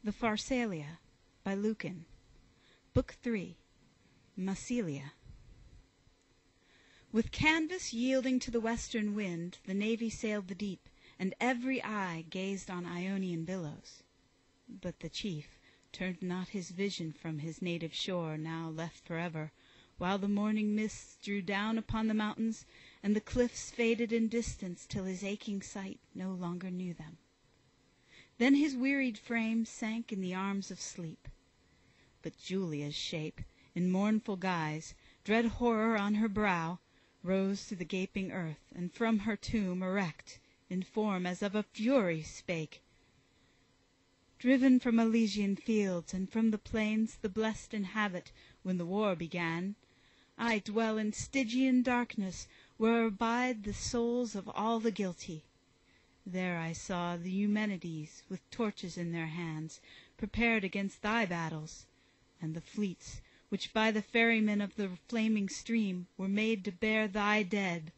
The Pharsalia by Lucan. Book 3. Massilia. With canvas yielding to the western wind, the navy sailed the deep, and every eye gazed on Ionian billows. But the chief turned not his vision from his native shore, now left forever, while the morning mists drew down upon the mountains, and the cliffs faded in distance till his aching sight no longer knew them. Then his wearied frame sank in the arms of sleep. But Julia's shape, in mournful guise, dread horror on her brow, rose through the gaping earth, and from her tomb erect, in form as of a fury, spake. Driven from Elysian fields and from the plains the blest inhabit, when the war began, I dwell in Stygian darkness, where abide the souls of all the guilty. There I saw the Eumenides, with torches in their hands, prepared against thy battles, and the fleets which by the ferrymen of the flaming stream were made to bear thy dead,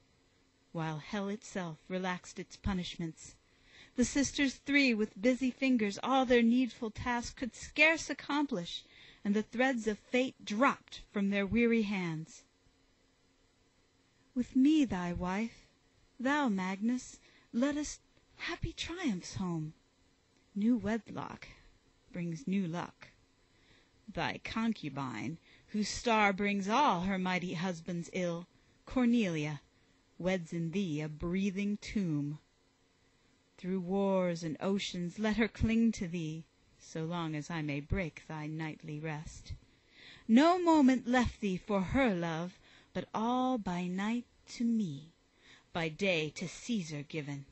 while hell itself relaxed its punishments. The sisters three, with busy fingers, all their needful task could scarce accomplish, and the threads of fate dropped from their weary hands. With me, thy wife, thou, Magnus, leddest happy triumphs home. New wedlock brings new luck. Thy concubine, whose star brings all her mighty husbands ill, Cornelia, weds in thee a breathing tomb. Through wars and oceans let her cling to thee, so long as I may break thy nightly rest. No moment left thee for her love, but all by night to me, by day to Caesar given.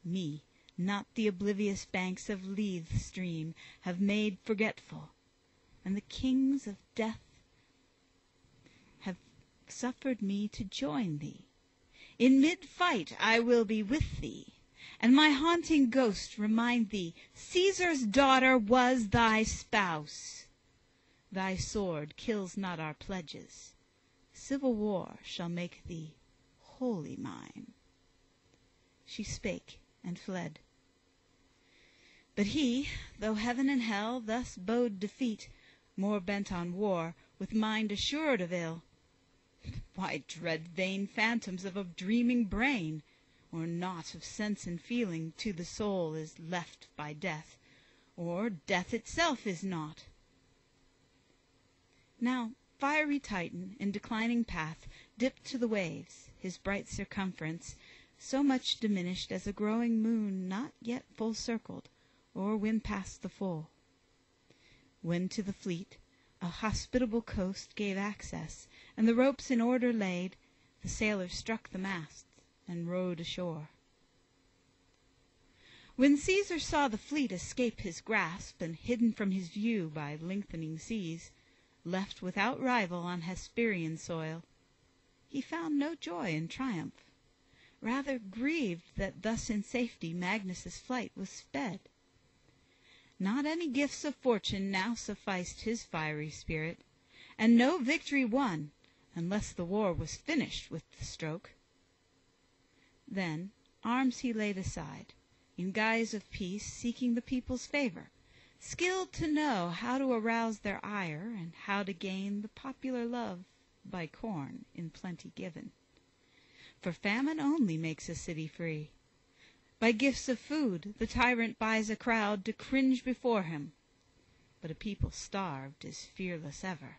Me not the oblivious banks of Lethe stream have made forgetful, and the kings of death have suffered me to join thee. In mid-fight I will be with thee, and my haunting ghost remind thee Caesar's daughter was thy spouse. Thy sword kills not our pledges. Civil war shall make thee wholly mine. She spake and fled. But he, though heaven and hell thus bode defeat, more bent on war, with mind assured of ill. Why dread vain phantoms of a dreaming brain, or naught of sense and feeling to the soul is left by death, or death itself is naught? Now fiery Titan, in declining path, dipped to the waves, his bright circumference so much diminished as a growing moon not yet full circled, or when past the full. When to the fleet a hospitable coast gave access, and the ropes in order laid, the sailors struck the masts and rowed ashore. When Caesar saw the fleet escape his grasp, and hidden from his view by lengthening seas, left without rival on Hesperian soil, he found no joy in triumph, rather grieved that thus in safety Magnus's flight was sped. Not any gifts of fortune now sufficed his fiery spirit, and no victory won, unless the war was finished with the stroke. Then arms he laid aside, in guise of peace seeking the people's favor, skilled to know how to arouse their ire, and how to gain the popular love by corn in plenty given. For famine only makes a city free. By gifts of food the tyrant buys a crowd to cringe before him, but a people starved is fearless ever.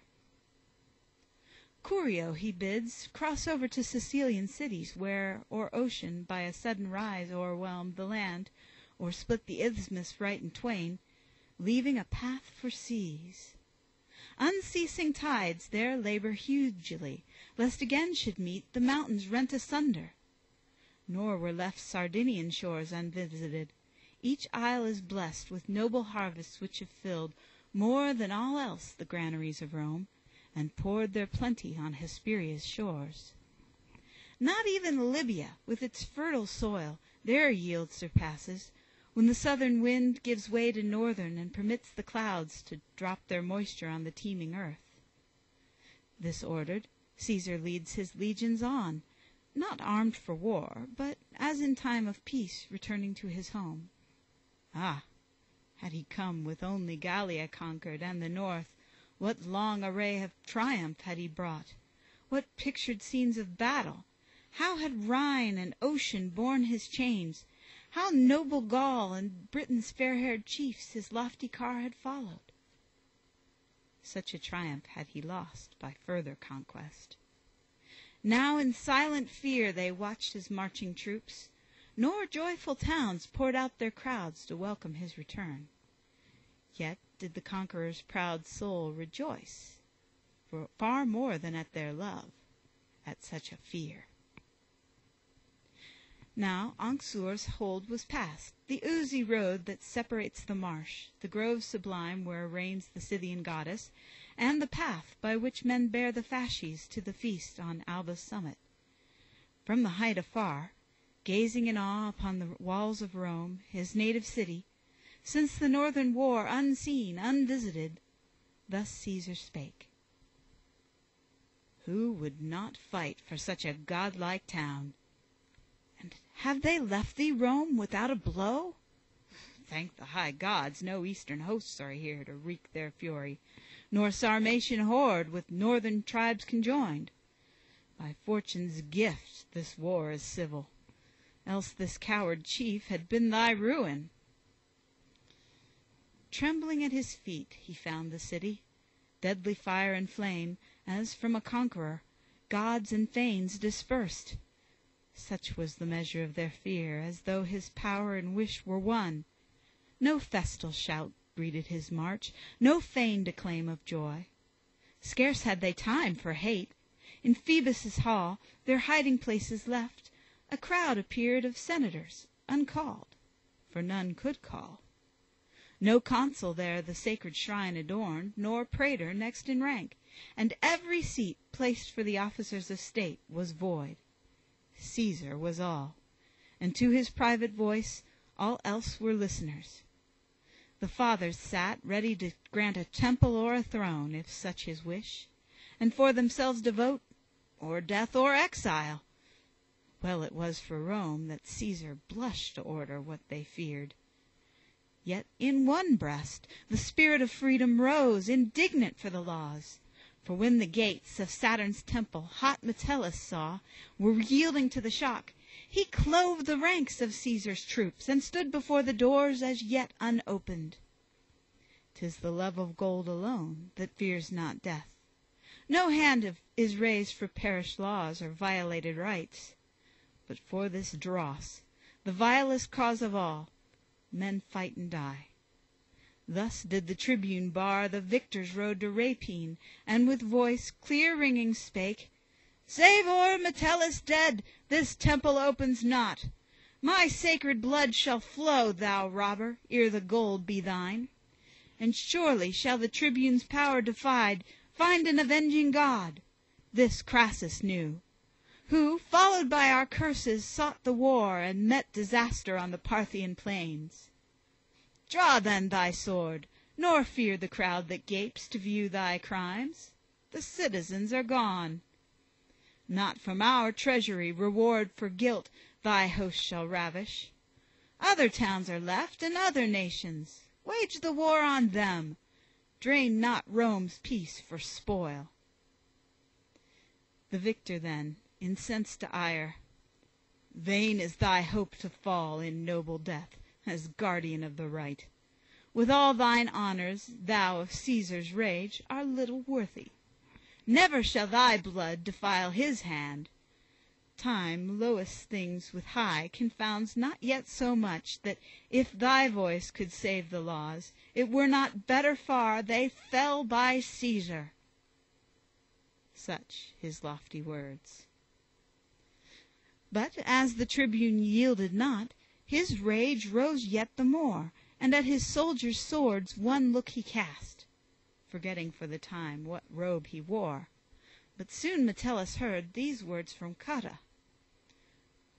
Curio he bids cross over to Sicilian cities, where o'er ocean by a sudden rise o'erwhelmed the land, or split the isthmus right in twain, leaving a path for seas. Unceasing tides there labor hugely, lest again should meet the mountains rent asunder. Nor were left Sardinian shores unvisited. Each isle is blessed with noble harvests which have filled more than all else the granaries of Rome, and poured their plenty on Hesperia's shores. Not even Libya, with its fertile soil, their yield surpasses, when the southern wind gives way to northern and permits the clouds to drop their moisture on the teeming earth. This ordered, Caesar leads his legions on, not armed for war, but as in time of peace returning to his home. Ah, Had he come with only Gallia conquered and the north, what long array of triumph had he brought? What pictured scenes of battle? How had Rhine and ocean borne his chains? How noble Gaul and Britain's fair-haired chiefs his lofty car had followed? Such a triumph had he lost by further conquest. Now in silent fear they watched his marching troops, nor joyful towns poured out their crowds to welcome his return. Yet did the conqueror's proud soul rejoice, for far more than at their love, at such a fear. Now Anxur's hold was past, the oozy road that separates the marsh, the grove sublime where reigns the Scythian goddess, and the path by which men bear the fasces to the feast on Alba's summit. From the height afar, gazing in awe upon the walls of Rome, his native city, since the northern war unseen, unvisited, thus Caesar spake. Who would not fight for such a godlike town? And have they left thee, Rome, without a blow? Thank the high gods, no eastern hosts are here to wreak their fury, nor Sarmatian horde with northern tribes conjoined. By fortune's gift this war is civil, else this coward chief had been thy ruin. Trembling at his feet he found the city, deadly fire and flame, as from a conqueror, gods and fanes dispersed. Such was the measure of their fear, as though his power and wish were one. No festal shout greeted his march, no feigned acclaim of joy. Scarce had they time for hate. In Phoebus's hall, their hiding places left, a crowd appeared of senators, uncalled, for none could call. No consul there the sacred shrine adorned, nor praetor next in rank, and every seat placed for the officers of state was void. Caesar was all, and to his private voice all else were listeners. The fathers sat ready to grant a temple or a throne, if such his wish, and for themselves devote, or death or exile. Well it was for Rome that Caesar blushed to order what they feared. Yet in one breast the spirit of freedom rose, indignant for the laws. For when the gates of Saturn's temple hot Metellus saw were yielding to the shock, he clove the ranks of Caesar's troops, and stood before the doors as yet unopened. 'Tis the love of gold alone that fears not death. No hand is raised for perished laws or violated rights. But for this dross, the vilest cause of all, men fight and die. Thus did the tribune bar the victor's road to rapine, and with voice clear-ringing spake, Save o'er Metellus dead, this temple opens not. My sacred blood shall flow, thou robber, ere the gold be thine. And surely shall the tribune's power defied find an avenging God. This Crassus knew, who, followed by our curses, sought the war and met disaster on the Parthian plains. Draw then thy sword, nor fear the crowd that gapes to view thy crimes. The citizens are gone. Not from our treasury reward for guilt thy host shall ravish. Other towns are left, and other nations. Wage the war on them. Drain not Rome's peace for spoil. The victor then, incensed to ire, Vain is thy hope to fall in noble death, as guardian of the right. With all thine honors, thou of Caesar's rage art little worthy. Never shall thy blood defile his hand. Time lowest things with high confounds not yet so much, that if thy voice could save the laws, it were not better far they fell by Caesar. Such his lofty words. But as the tribune yielded not, his rage rose yet the more, and at his soldiers' swords one look he cast, forgetting for the time what robe he wore. But soon Metellus heard these words from Cotta.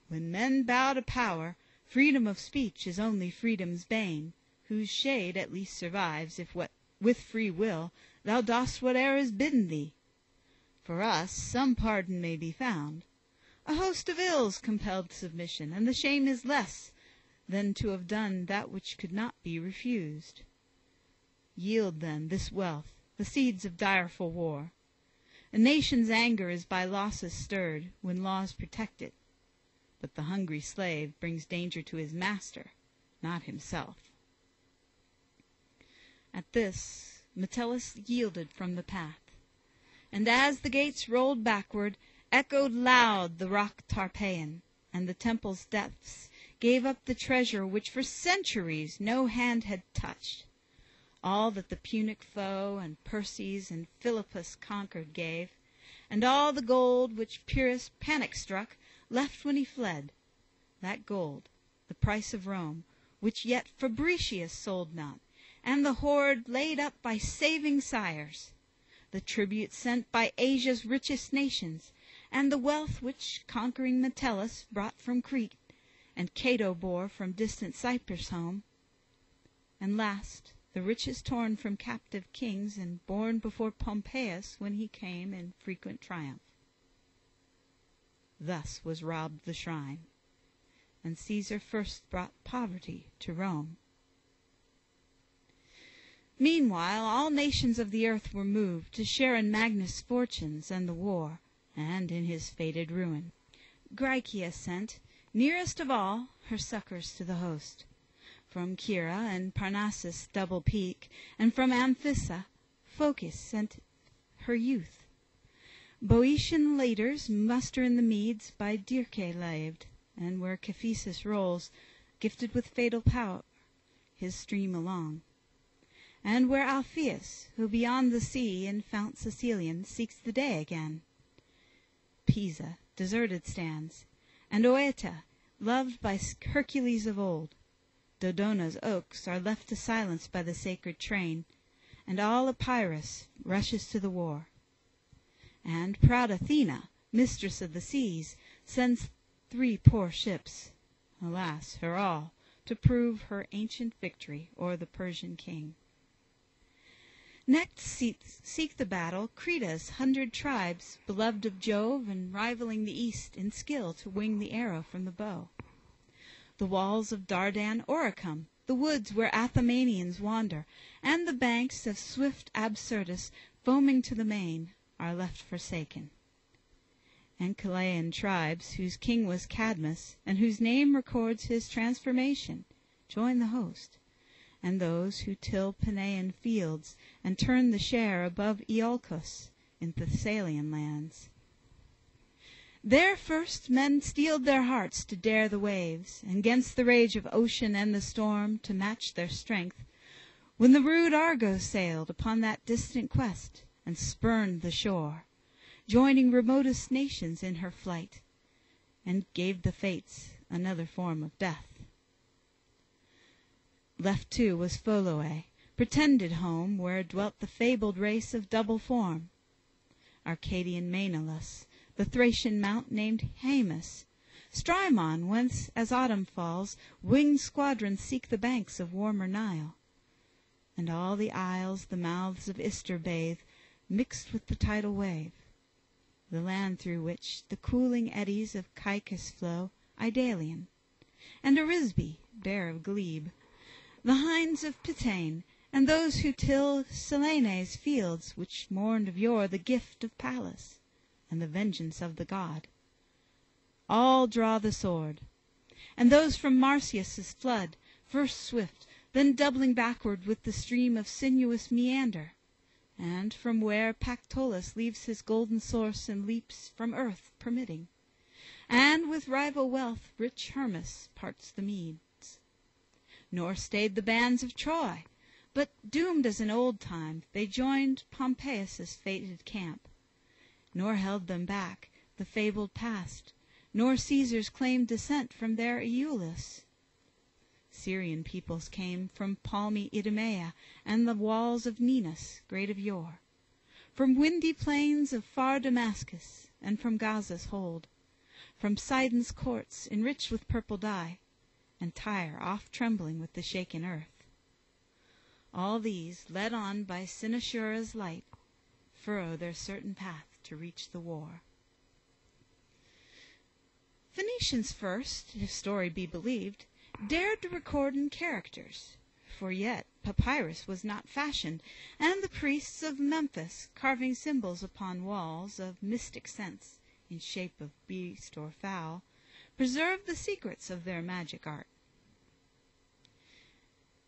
When men bow to power, freedom of speech is only freedom's bane, whose shade at least survives, if with free will thou dost whate'er is bidden thee. For us some pardon may be found. A host of ills compelled submission, and the shame is less than to have done that which could not be refused. Yield, then, this wealth, the seeds of direful war. A nation's anger is by losses stirred, when laws protect it. But the hungry slave brings danger to his master, not himself. At this, Metellus yielded from the path, and as the gates rolled backward, echoed loud the rock Tarpeian, and the temple's depths gave up the treasure which for centuries no hand had touched. All that the Punic foe and Perses and Philippus conquered gave, and all the gold which Pyrrhus, panic-struck, left when he fled. That gold, the price of Rome, which yet Fabricius sold not, and the hoard laid up by saving sires, the tribute sent by Asia's richest nations, and the wealth which conquering Metellus brought from Crete, and Cato bore from distant Cyprus home, and last, the riches torn from captive kings and borne before Pompeius when he came in frequent triumph. Thus was robbed the shrine, and Caesar first brought poverty to Rome. Meanwhile all nations of the earth were moved to share in Magnus' fortunes and the war, and in his fated ruin. Graecia sent, nearest of all, her succors to the host. From Kyra and Parnassus' double peak, and from Amphissa, Phocis sent her youth. Boeotian leaders muster in the meads by Dirce laved, and where Cephisus rolls, gifted with fatal power, his stream along. And where Alpheus, who beyond the sea in Fount Sicilian seeks the day again. Pisa deserted stands, and Oeta, loved by Hercules of old. Dodona's oaks are left to silence by the sacred train, and all Epirus rushes to the war. And proud Athena, mistress of the seas, sends 3 poor ships, alas, her all, to prove her ancient victory o'er the Persian king. Next seek the battle Creta's 100 tribes, beloved of Jove, and rivaling the east in skill to wing the arrow from the bow. The walls of Dardan Oricum, the woods where Athamenes wander, and the banks of swift Absyrtus, foaming to the main, are left forsaken. And Chilean tribes, whose king was Cadmus, and whose name records his transformation, join the host, and those who till Penean fields, and turn the share above Iolcus in Thessalian lands. There first men steeled their hearts to dare the waves, and 'gainst the rage of ocean and the storm to match their strength, when the rude Argo sailed upon that distant quest, and spurned the shore, joining remotest nations in her flight, and gave the fates another form of death. Left too was Pholoe, pretended home where dwelt the fabled race of double form. Arcadian Menelaus, the Thracian mount named Haemus, Strymon, whence, as autumn falls, winged squadrons seek the banks of warmer Nile, and all the isles the mouths of Ister bathe, mixed with the tidal wave, the land through which the cooling eddies of Caicus flow, Idalian, and Arisbe, bare of glebe, the hinds of Pitane, and those who till Selene's fields, which mourned of yore the gift of Pallas, and the vengeance of the god. All draw the sword, and those from Marsyas' flood, first swift, then doubling backward with the stream of sinuous meander, and from where Pactolus leaves his golden source and leaps from earth permitting, and with rival wealth rich Hermus parts the meads. Nor stayed the bands of Troy, but, doomed as in old time, they joined Pompeius' fated camp. Nor held them back the fabled past, nor Caesar's claimed descent from their Iulus. Syrian peoples came from palmy Idumea and the walls of Ninus, great of yore, from windy plains of far Damascus, and from Gaza's hold, from Sidon's courts enriched with purple dye, and Tyre oft trembling with the shaken earth. All these, led on by Cynosura's light, furrow their certain path to reach the war. Phoenicians first, if story be believed, dared to record in characters, for yet papyrus was not fashioned, and the priests of Memphis, carving symbols upon walls of mystic sense in shape of beast or fowl, preserved the secrets of their magic art.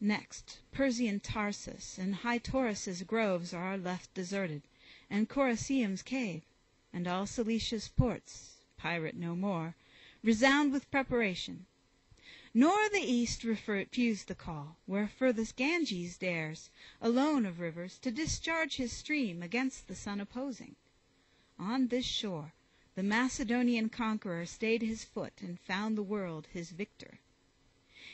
Next, Persian Tarsus and high Taurus's groves are left deserted, and Corycium's cave, and all Cilicia's ports, pirate no more, resound with preparation. Nor the east refused the call, where furthest Ganges dares, alone of rivers, to discharge his stream against the sun opposing. On this shore the Macedonian conqueror stayed his foot, and found the world his victor.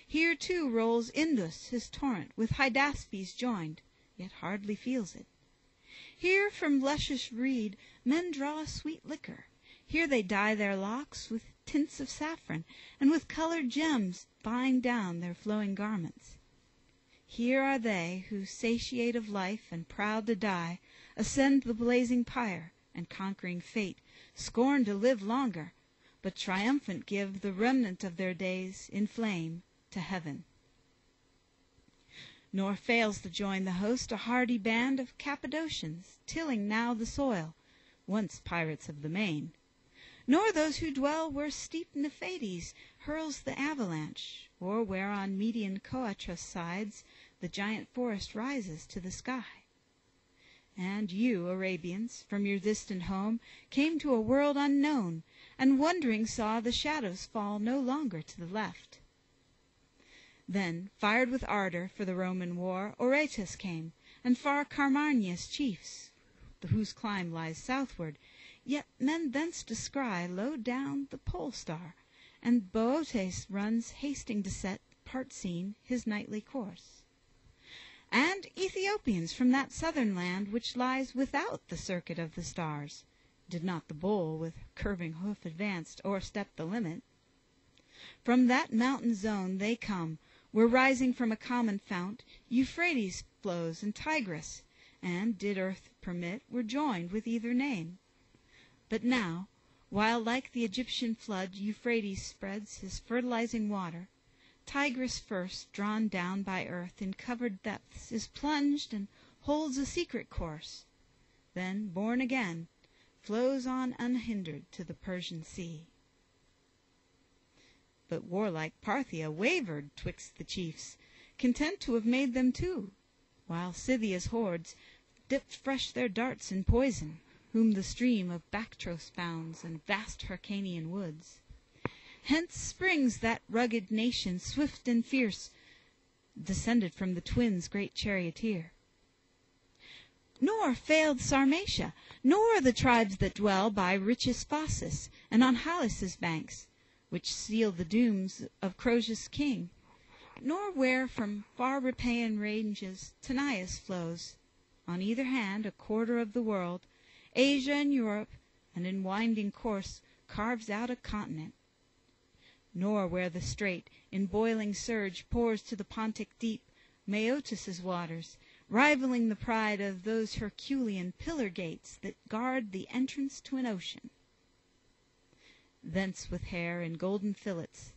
Here too rolls Indus his torrent, with Hydaspes joined, yet hardly feels it. Here from luscious reed men draw a sweet liquor. Here they dye their locks with tints of saffron, and with colored gems bind down their flowing garments. Here are they who, satiate of life and proud to die, ascend the blazing pyre, and conquering fate, scorn to live longer, but triumphant give the remnant of their days in flame to heaven. Nor fails to join the host a hardy band of Cappadocians, tilling now the soil, once pirates of the main. Nor those who dwell where steep Neuphades hurls the avalanche, or where on Median Coatras sides the giant forest rises to the sky. And you, Arabians, from your distant home, came to a world unknown, and wondering saw the shadows fall no longer to the left. Then, fired with ardor for the Roman war, Aretus came, and far Carmagna's chiefs, whose clime lies southward, yet men thence descry low down the pole star, and Boötes runs hasting to set, part seen, his nightly course. And Ethiopians from that southern land which lies without the circuit of the stars, did not the bull with curving hoof advanced o'erstep the limit. From that mountain zone they come, where rising from a common fount, Euphrates flows and Tigris, and, did earth permit, were joined with either name. But now, while like the Egyptian flood Euphrates spreads his fertilizing water, Tigris first, drawn down by earth in covered depths, is plunged and holds a secret course, then, born again, flows on unhindered to the Persian Sea. But warlike Parthia wavered twixt the chiefs, content to have made them two, while Scythia's hordes dipped fresh their darts in poison, whom the stream of Bactros bounds, and vast Hyrcanian woods. Hence springs that rugged nation, swift and fierce, descended from the twins' great charioteer. Nor failed Sarmatia, nor the tribes that dwell by richest Phasis, and on Halys's banks, which seal the dooms of Croesus' king, nor where from far Rhipaean ranges Tanais flows, on either hand a quarter of the world, Asia and Europe, and in winding course carves out a continent. Nor where the strait, in boiling surge, pours to the Pontic deep, Maeotis' waters, rivaling the pride of those Herculean pillar gates that guard the entrance to an ocean. Thence with hair in golden fillets,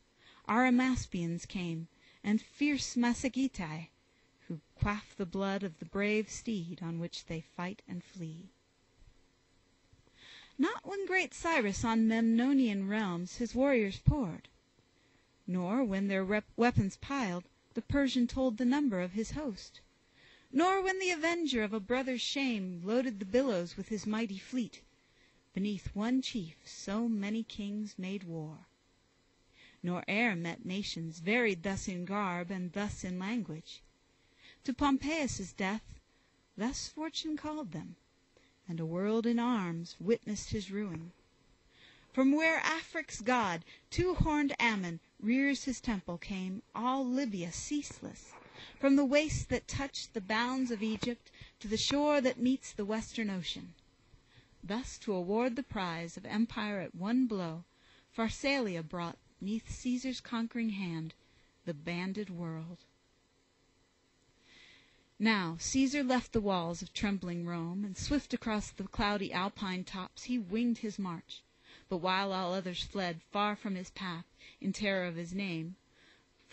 Arimaspians came, and fierce Massagetae, who quaff the blood of the brave steed on which they fight and flee. Not when great Cyrus on Memnonian realms his warriors poured, nor when their weapons piled, the Persian told the number of his host, nor when the avenger of a brother's shame loaded the billows with his mighty fleet. Beneath one chief so many kings made war. Nor e'er met nations varied thus in garb and thus in language. To Pompeius's death thus fortune called them, and a world in arms witnessed his ruin. From where Afric's god, two-horned Ammon, rears his temple came all Libya ceaseless, from the wastes that touched the bounds of Egypt to the shore that meets the western ocean. Thus to award the prize of empire at one blow, Pharsalia brought, 'neath Caesar's conquering hand, the banded world. Now Caesar left the walls of trembling Rome, and swift across the cloudy Alpine tops he winged his march. But while all others fled far from his path, in terror of his name,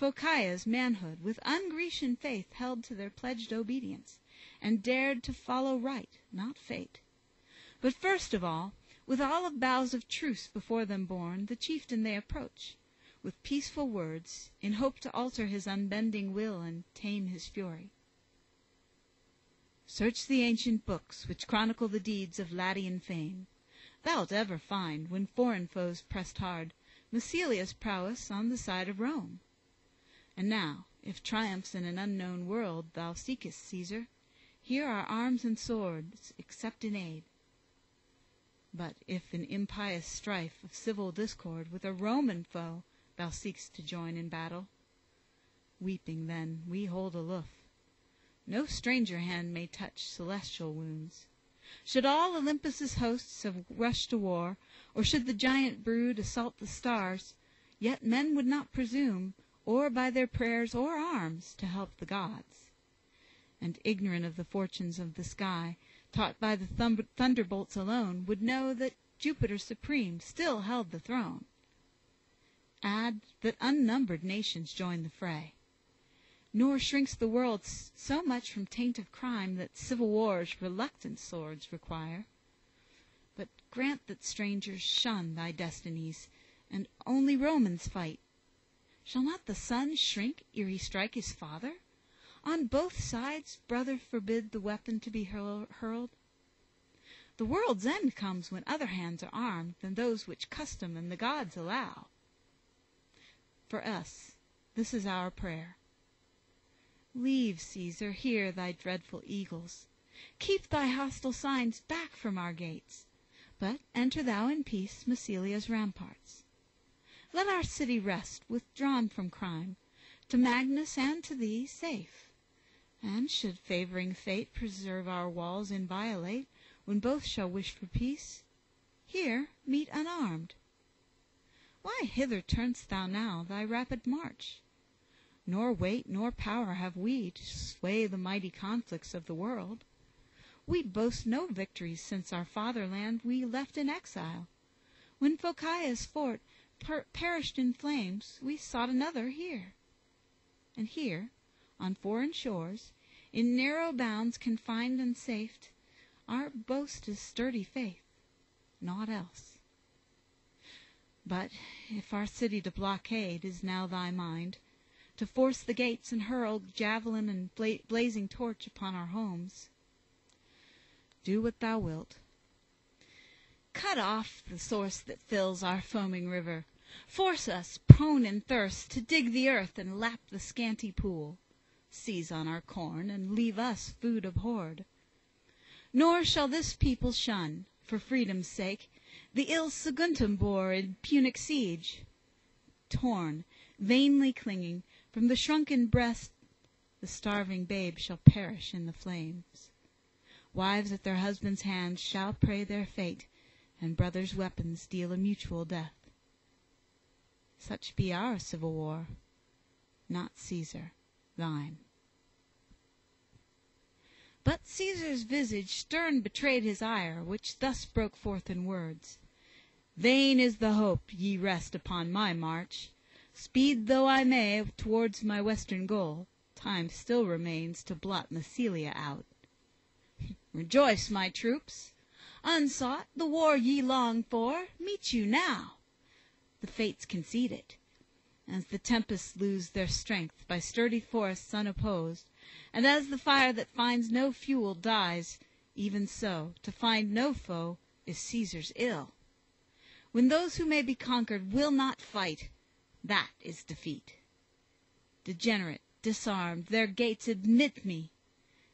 Phocia's manhood with un-Grecian faith held to their pledged obedience, and dared to follow right, not fate. But first of all, with olive boughs of truce before them borne, the chieftain they approach, with peaceful words, in hope to alter his unbending will and tame his fury. Search the ancient books which chronicle the deeds of Latian fame. Thou'lt ever find, when foreign foes pressed hard, Massilia's prowess on the side of Rome. And now, if triumphs in an unknown world thou seekest, Caesar, here are arms and swords, accept in aid. But if in impious strife of civil discord with a Roman foe thou seek'st to join in battle, weeping then we hold aloof. No stranger hand may touch celestial wounds. Should all Olympus's hosts have rushed to war, or should the giant brood assault the stars, yet men would not presume, or by their prayers or arms, to help the gods. And ignorant of the fortunes of the sky, taught by the thunderbolts alone, would know that Jupiter supreme still held the throne. Add that unnumbered nations join the fray. Nor shrinks the world so much from taint of crime that civil wars reluctant swords require. But grant that strangers shun thy destinies, and only Romans fight. Shall not the son shrink ere he strike his father? On both sides brother forbid the weapon to be hurled. The world's end comes when other hands are armed than those which custom and the gods allow. For us, this is our prayer. Leave, Caesar, here thy dreadful eagles. Keep thy hostile signs back from our gates, but enter thou in peace Massilia's ramparts. Let our city rest, withdrawn from crime, to Magnus and to thee safe. And should favoring fate preserve our walls inviolate, when both shall wish for peace, here meet unarmed. Why hither turn'st thou now thy rapid march? Nor weight nor power have we to sway the mighty conflicts of the world. We boast no victories since our fatherland we left in exile. When Phocia's fort perished in flames, we sought another here. And here, on foreign shores, in narrow bounds confined and safe, our boast is sturdy faith, naught else. But if our city to blockade is now thy mind, to force the gates and hurl javelin and blazing torch upon our homes, do what thou wilt. Cut off the source that fills our foaming river. Force us, prone in thirst, to dig the earth and lap the scanty pool. Seize on our corn and leave us food abhorred. Nor shall this people shun, for freedom's sake, the ill Saguntum bore in Punic siege. Torn, vainly clinging, from the shrunken breast, the starving babe shall perish in the flames. Wives at their husbands' hands shall pray their fate, and brothers' weapons deal a mutual death. Such be our civil war, not Caesar, thine. But Caesar's visage stern betrayed his ire, which thus broke forth in words. Vain is the hope ye rest upon my march. Speed though I may towards my western goal, time still remains to blot Massilia out. Rejoice, my troops! Unsought, the war ye long for meets you now. The fates concede it, as the tempests lose their strength by sturdy forests unopposed, and as the fire that finds no fuel dies, even so, to find no foe is Caesar's ill. When those who may be conquered will not fight, that is defeat. Degenerate, disarmed, their gates admit me.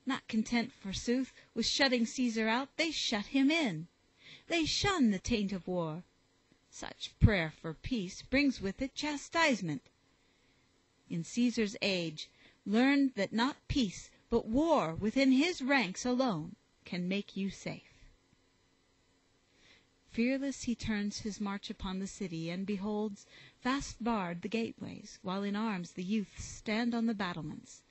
Not content, forsooth, with shutting Caesar out, they shut him in. They shun the taint of war. Such prayer for peace brings with it chastisement. In Caesar's age, learn that not peace, but war within his ranks alone can make you safe. Fearless he turns his march upon the city, and beholds fast barred the gateways, while in arms the youths stand on the battlements.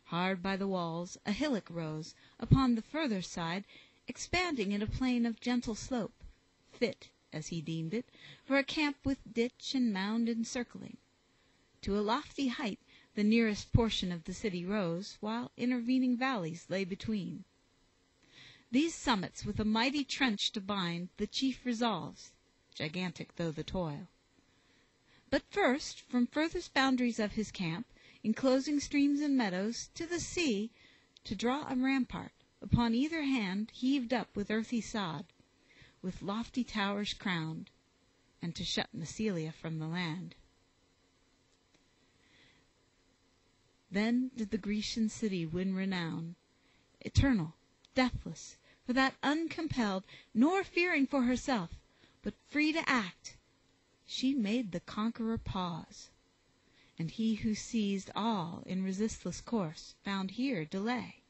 Hard by the walls a hillock rose, upon the further side expanding in a plain of gentle slope, fit, as he deemed it, for a camp with ditch and mound encircling. To a lofty height the nearest portion of the city rose, while intervening valleys lay between. These summits with a mighty trench to bind, the chief resolves, gigantic though the toil. But first, from furthest boundaries of his camp, enclosing streams and meadows, to the sea, to draw a rampart, upon either hand heaved up with earthy sod, with lofty towers crowned, and to shut Massilia from the land. Then did the Grecian city win renown, eternal, deathless, for that uncompelled, nor fearing for herself, but free to act, she made the conqueror pause, and he who seized all in resistless course found here delay.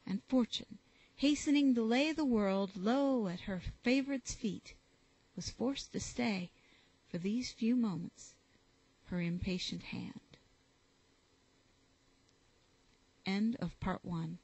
And fortune, hastening to lay the world low at her favorite's feet, was forced to stay, for these few moments, her impatient hand. End of Part 1.